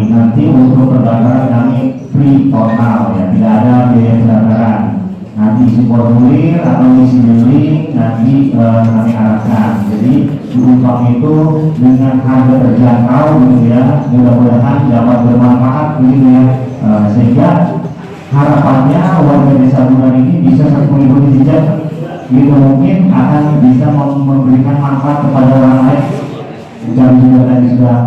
kami. Nanti untuk pendaftaran kami free total ya, tidak ada biaya pendaftaran. Nanti isi formulir atau isi link nanti kami arahkan. Jadi upah itu dengan harga terjangkau gitu ya, mudah-mudahan dapat bermanfaat gitu ya. Sehingga harapannya warga desa Bungar ini bisa mengikuti jejak gitu, mungkin akan bisa memberikan manfaat kepada orang lain. Kami juga tadi sudah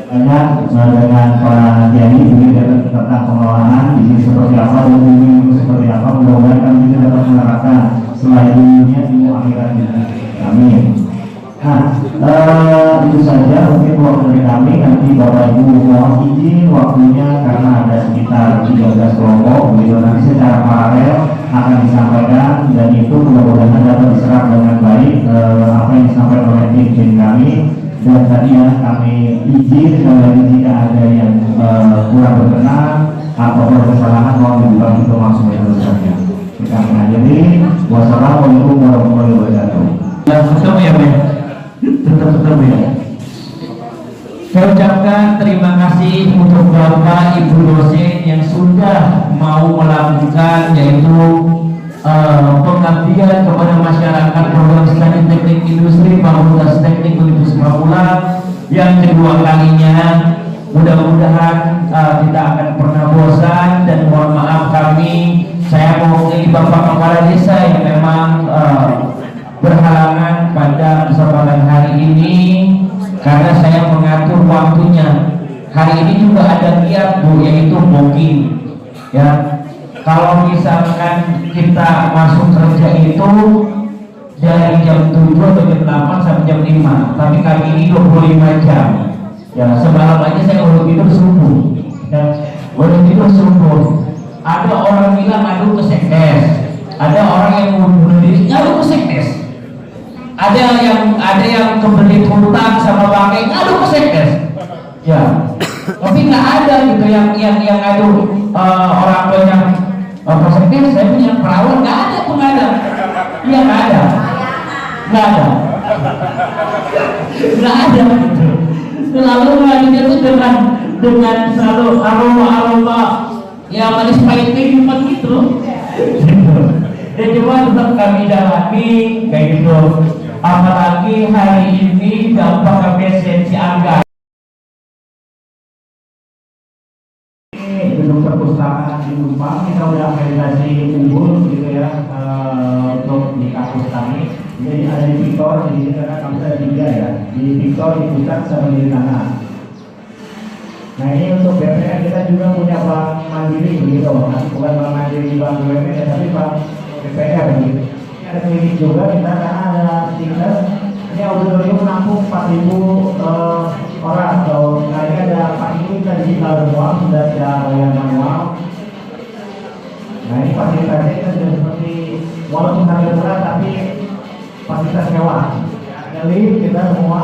banyak dengan para kiai juga tentang pengelolaan di sini seperti apa dan ini seperti apa. Mudah-mudahan kami juga dapat menerapkan selain dunia ilmu akhirat ini. Amin. Nah, itu saja mungkin waktu dari kami. Nanti Bapak Ibu mohon izin waktunya karena ada sekitar 13 kelompok begitu, nanti secara paralel akan disampaikan dan itu mudah-mudahan dapat diserap dengan baik apa yang disampaikan oleh tim kami. Dan tadi ya kami izin sekali jika ada yang kurang berkenan atau kesalahan mohon diulangi itu langsung saja. Kami akhiri. Wassalamualaikum warahmatullahi wabarakatuh. Yang ketemu ya, Ben. Tetap ketemu ya. Saya ucapkan terima kasih untuk Bapak Ibu dosen yang sudah mau melakukan yaitu pengabdian kepada masyarakat program studi teknik industri Fakultas Teknik Universitas Papua yang kedua kalinya. Mudah-mudahan kita akan pernah bosan dan mohon maaf saya mewakili Bapak Kepala Desa yang memang berhalangan pada kesempatan hari ini karena saya mengatur waktunya. Hari ini juga ada kiat Bu, yaitu booking ya. Kalau misalkan kita masuk kerja itu dari jam 7 atau jam 8 sampai jam 5, tapi kali ini 25 jam ya. Semalam aja saya baru tidur subuh ya, baru tidur subuh. Ada orang bilang ngadu ke sekdes, ada orang yang bunuh diri ngadu ke sekdes, ada yang kebelit hutang sama bangkai ngadu ke sekdes ya. Tapi nggak ada gitu yang ngadu orang banyak sekdes. Saya punya perawan, nggak ada pengadaan. Iya nggak ada gitu. Selalu ngadunya itu dengan selalu aroma yang manis pahit kehidupan gitu. Dan cuma tetap kami dalami kayak gitu. Apalagi hari ini dampak esensi anggaran gedung perpustakaan di Kupang kita udah akreditasi unggul gitu ya untuk di kampus kami. Jadi ada di Victor, di sini karena kampus ada 3 ya, di Victor, di pusat sama di tanah. Nah ini untuk BPN kita juga punya bank mandiri begitu, bukan bank mandiri bank BUMN ya, tapi bank BPR begitu. Ini ada klinik juga kita karena ada tingkat. Ini auditorium menampung 4.000 orang. Atau nah ini ada 4.000 kita digital semua, sudah ada bayar manual. Nah ini fasilitasnya kita sudah seperti walaupun harga murah tapi fasilitas mewah. Ada lift kita semua.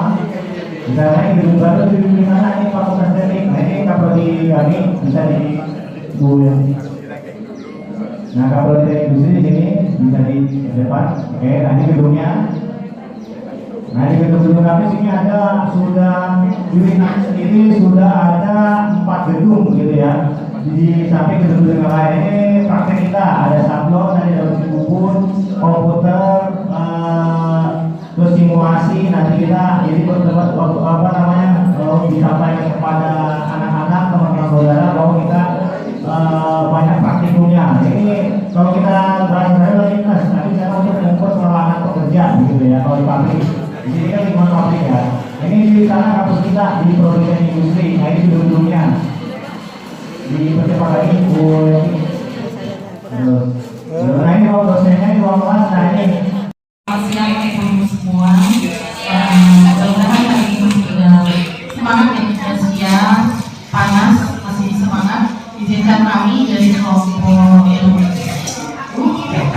Misalnya ini gedung baru di mana ini fakultas teknik. Nah ini kapal di kami bisa di nah kapal teknik industri di sini bisa di depan. Oke, nah ini gedungnya. Nah di gedung-gedung kami sini ada sudah di Winan sendiri sudah ada 4 gedung gitu ya. Di samping gedung-gedung lain ini praktek kita ada sablon, ada mesin bubut, komputer, terus simulasi. Nanti kita jadi berdebat apa namanya disampaikan kepada anak-anak teman-teman saudara bahwa kita banyak praktikumnya. Ini kalau kita bahas lagi nanti saya untuk mengukur perlawanan pekerja gitu ya kalau di pabrik. Di sini kan lingkungan pabrik ya. Ini di sana kampus kita di produksi industri. Nah ini gedung-gedungnya di percepatan ini. Nah ini kalau dosennya di ruang kelas. Nah ini siang ibu semua. Mudah-mudahan hari ini sudah semangat ya, siang panas masih semangat. Izinkan kami dari kelompok ilmu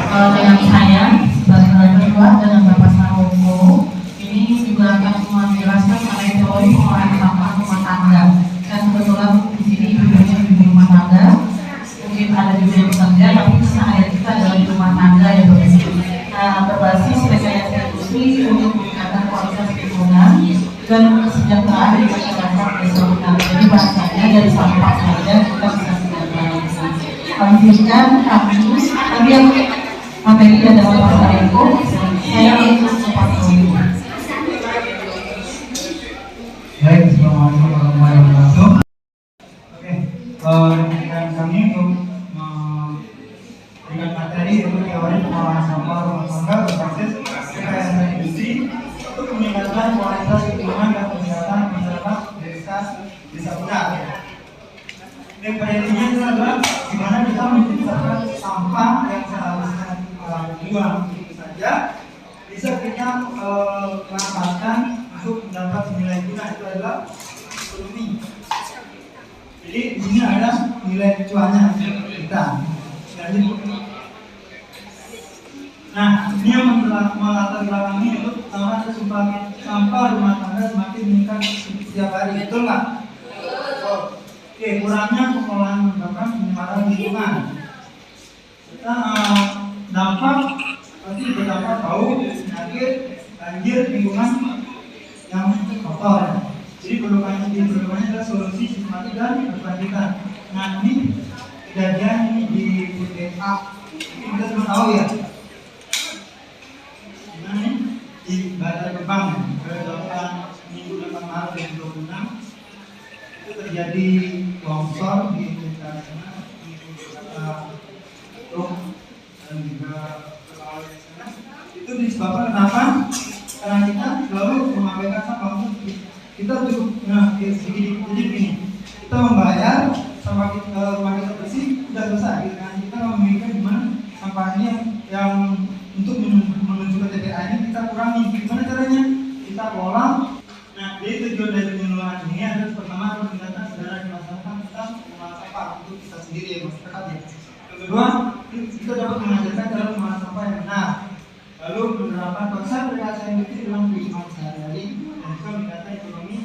dengan saya sebagai ketua dengan Bapak Sarowo ini juga akan menjelaskan mengenai teori pengolahan sampah rumah tangga. Dan kebetulan di sini ibunya di rumah tangga, mungkin ada juga yang bekerja, tapi sehari kita adalah di rumah tangga yang berbasis rekayasa industri untuk meningkatkan kualitas lingkungan dan kesejahteraan di masyarakat desa. Jadi bahasanya dari sampah saja kita bisa sejahtera. Izinkan kami yang materi adalah pasar itu, saya ingin cepat dulu. Baik, assalamualaikum warahmatullahi wabarakatuh. Oke, dan kami untuk memberikan materi yaitu teori pengolahan sampah rumah tangga berbasis rekayasa industri untuk meningkatkan kualitas lingkungan dan kesehatan masyarakat desa Benar. Pada intinya itu adalah gimana kita menciptakan sampah yang seharusnya dibuang begitu saja bisa kita manfaatkan untuk mendapat nilai guna, itu adalah ekonomi. Jadi di sini ada nilai cuannya kita. Nah, ini yang melatar belakangi itu pertama ada sampah rumah tangga semakin meningkat setiap hari, betul nggak? Oke, kurangnya pengolahan menyebabkan pencemaran lingkungan. Kita dampak pasti berdampak bau, penyakit, banjir, lingkungan yang kotor. Jadi berdoanya adalah solusi sistematik dan berkelanjutan. Nah, ini kejadian ini di BPA. Kita semua tahu ya. Gimana nih? Di Bandar Gebang pada minggu 8 Maret 2026 itu terjadi longsor di sekitar sana, dan juga sana. Itu disebabkan kenapa? Karena kita selalu mengabaikan sampah. Kita cukup, jadi begini, kita membayar sampah rumah kita bersih sudah selesai. Kita memikirkan gimana sampahnya yang untuk menuju ke TPA ini kita kurangi. Gimana caranya? Kita kelola. Nah, jadi tujuan dari pengelolaan ini adalah pertama meningkatkan kesadaran di masyarakat kita mengelola sampah untuk kita sendiri ya masyarakat ya. Yang kedua, kita dapat mengajarkan cara mengelola sampah yang benar. Lalu menerapkan konsep rekayasa industri dalam kehidupan sehari-hari dan juga meningkatkan ekonomi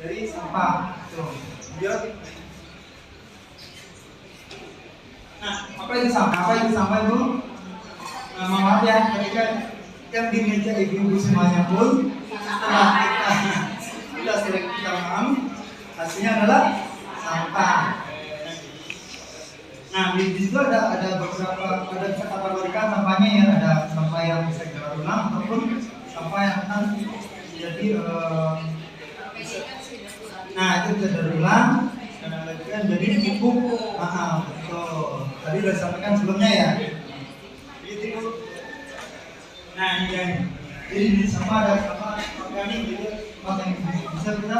dari sampah. Nah, apa itu sampah? Apa itu sampah itu? Nah, maaf ya, ketika yang di meja ibu-ibu semuanya pun setelah kita sering kita paham, hasilnya adalah sampah. Nah, di situ ada beberapa bisa kategorikan sampahnya ya, ada sampah yang bisa didaur ulang ataupun sampah yang akan jadi nah itu bisa didaur ulang dan ada juga yang jadi pupuk. Betul. Tadi sudah disampaikan sebelumnya ya. Nah ini kan, jadi di sampah ada sampah organik gitu, sampah yang bisa kita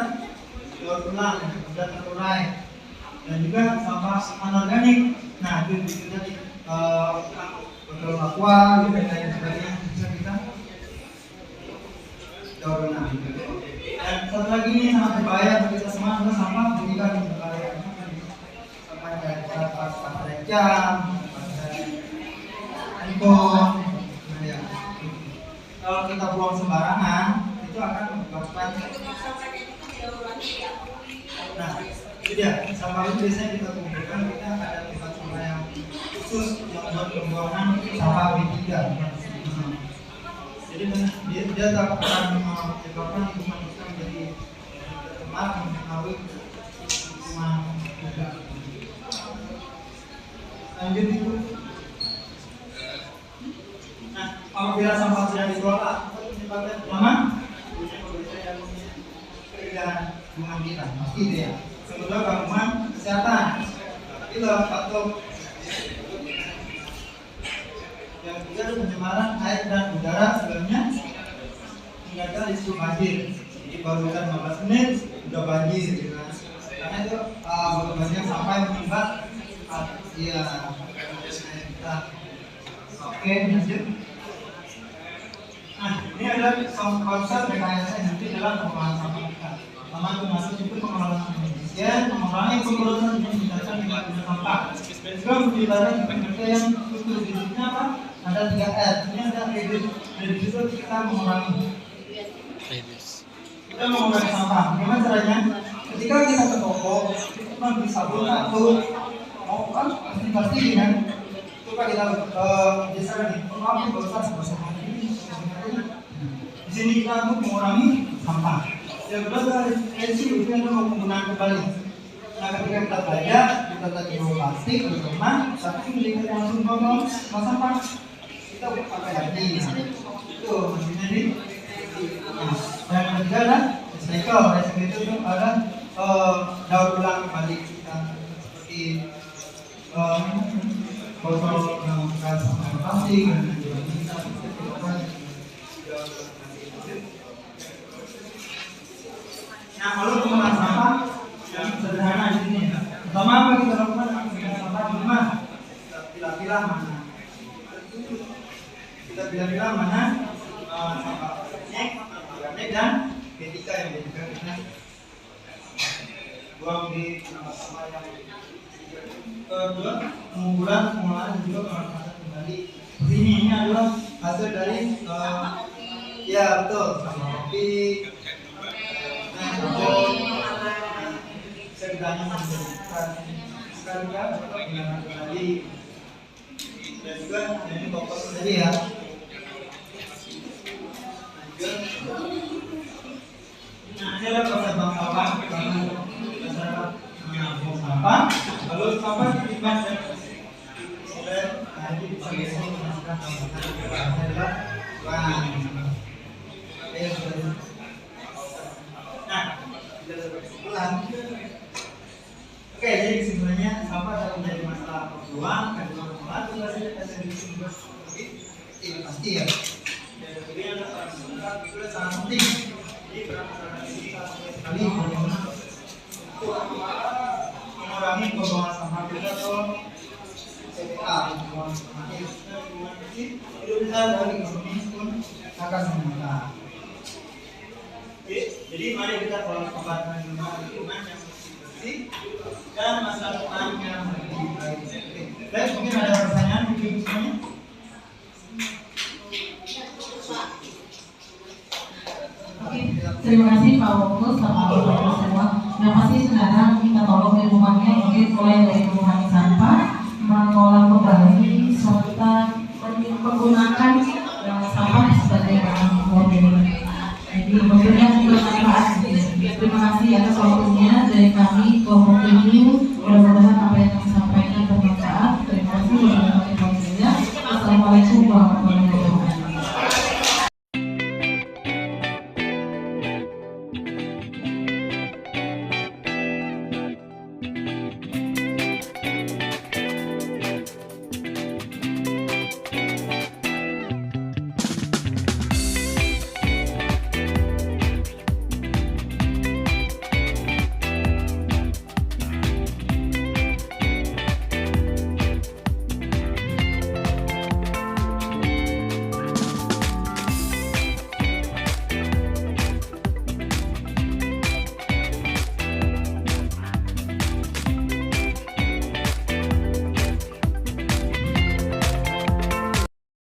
daur ulang, sudah terurai, dan juga sampah anorganik. Nah itu tadi botol aqua gitu dan lain sebagainya bisa kita daur ulang. Dan satu lagi ini sangat berbahaya bagi kita semua adalah sampah pemilikan berbahaya. Sampah kayak sampah dari jam, handphone. Kalau kita buang sembarangan itu akan menyebabkan. Nah, itu dia. Sampah itu biasanya kita kumpulkan, kita ada tempat sampah yang khusus yang buat pembuangan sampah B3. Jadi dia akan menyebabkan lingkungan kita menjadi tercemar, mempengaruhi lingkungan juga. Lanjut itu. Nah, apabila sampah tidak dikelola, menyebabkan pertama kegiatan lingkungan kita, pasti itu ya. Kedua, gangguan kesehatan. Itu faktor. Yang ketiga, pencemaran air dan udara sebelumnya meningkatkan risiko banjir. Jadi baru 15 menit udah banjir, gitu kan? Karena itu banyak sampah yang menyumbat. Iya. Oke, lanjut. Nah, ini adalah konsep rekayasa industri dalam pengolahan sampah kita. Pertama itu masuk itu pengelolaan efisien, pengelolaan yang berkaitan dengan meningkatkan tingkat guna sampah. Dan juga menciptakan kerja yang struktur bisnisnya apa? Ada 3R. Ini ada reduce. Reduce itu kita mengurangi. Kita mengurangi sampah. Gimana caranya? Ketika kita ke toko, kita cuma beli sabun satu, mau kan pasti kan? Coba kita biasakan nih, kalau nggak usah sebesar ini. Di sini kita untuk mengurangi sampah. Yang kedua adalah resiliensi, itu yang mau menggunakan kembali. Nah, ketika kita belanja, kita tadi mau plastik, rumah, tapi ketika kita langsung ngomong sampah, kita pakai lagi. Itu maksudnya nih. Nah, yang ketiga adalah recycle. Recycle itu ada daur ulang kembali kita seperti botol yang bekas plastik dan bisa nah, kalau pengolahan sampah yang sederhana di sini ya. Pertama apa kita lakukan? Pengolahan sampah di rumah. Kita pilih-pilih mana. Kita pilih-pilih mana sampah organik dan etika yang kita buang di tempat yang kedua, pengumpulan, pengolahan dan juga pemanfaatan kembali. Ini adalah hasil dari ya betul, kopi, sekedarnya menjadikan sekalian penggunaan kembali dan juga ini kompos tadi ya. Nah, ini adalah proses bank sampah karena masyarakat menabung sampah, lalu sampah ditimbang dan oleh nanti bisa menghasilkan tambahan adalah uang. Nah, kita dapat kesimpulan. Oke, jadi kesimpulannya sampah dapat menjadi masalah peluang, kedua peluang, tugasnya kita disebut sebagai pasti ya. Dan kemudian adalah itu sangat penting. Jadi peran ini sangat sekali bagaimana mengurangi pembuangan sampah kita atau CPA, pembuangan sampah itu bisa dari ekonomi pun akan meningkat. Jadi mari kita kembangkan lingkungan yang bersih dan masa depan yang lebih baik. Baik, mungkin ada pertanyaan mungkin semuanya. Oke, terima kasih Pak Fokus sama Bapak semua. Yang pasti sekarang kita tolong di rumahnya, mungkin mulai dari mengurangi sampah, mengolah kembali, serta menggunakan sampah sebagai bahan organik. Jadi tentunya bermanfaat. Terima kasih atas waktunya dari kami kelompok ini.